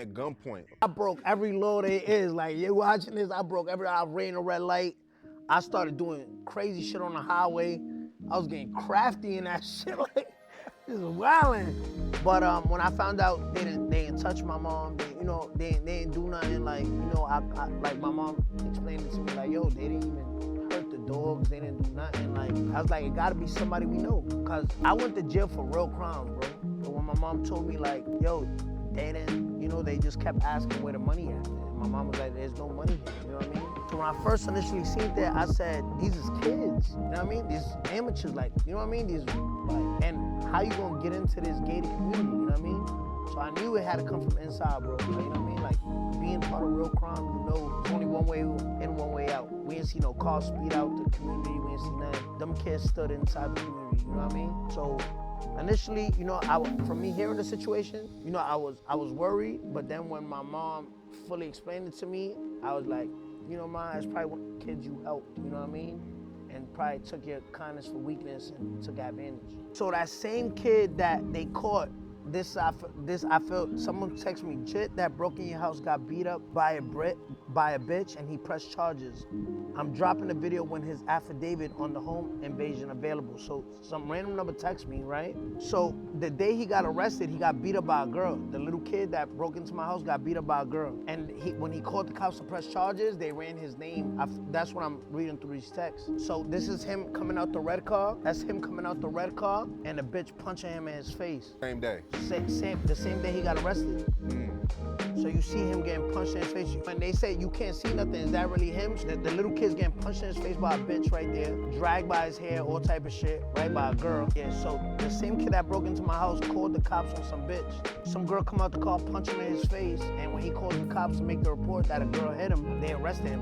At gunpoint. I broke every law there is. Like, you watching this, I ran a red light. I started doing crazy shit on the highway. I was getting crafty in that shit, like, this is wildin'. But when I found out they didn't touch my mom, they didn't do nothing. Like, like my mom explained it to me, like, yo, they didn't even hurt the dogs, they didn't do nothing. Like, I was like, it gotta be somebody we know. Cause I went to jail for real crimes, bro. But when my mom told me, like, yo, they didn't, they just kept asking where the money at. And my mom was like, there's no money here, you know what I mean? So when I first initially seen that, I said, these is kids, you know what I mean? These amateurs, like, you know what I mean? These, like, and how you gonna get into this gated community, you know what I mean? So I knew it had to come from inside, bro, like, you know what I mean? Like, being part of real crime, there's only one way in, one way out. We didn't see no cars speed out the community, we didn't see nothing. Them kids stood inside the community, you know what I mean? So initially, from me hearing the situation, I was worried, but then when my mom fully explained it to me, I was like, Ma, it's probably one of the kids you helped, you know what I mean? And probably took your kindness for weakness and took advantage. So that same kid that they caught, I felt someone texted me, Jit that broke in your house got beat up by a bitch and he pressed charges. I'm dropping the video when his affidavit on the home invasion available. So some random number texted me, right? So the day he got arrested, he got beat up by a girl. The little kid that broke into my house got beat up by a girl. And when he called the cops to press charges, they ran his name. That's what I'm reading through these texts. So this is him coming out the red car. That's him coming out the red car and the bitch punching him in his face. Same day. The same day he got arrested. So you see him getting punched in his face. When they say you can't see nothing, is that really him? The little kid's getting punched in his face by a bitch right there, dragged by his hair, all type of shit, right, by a girl. Yeah, so the same kid that broke into my house called the cops on some bitch. Some girl come out the car punching him in his face, and when he called the cops to make the report that a girl hit him, they arrested him.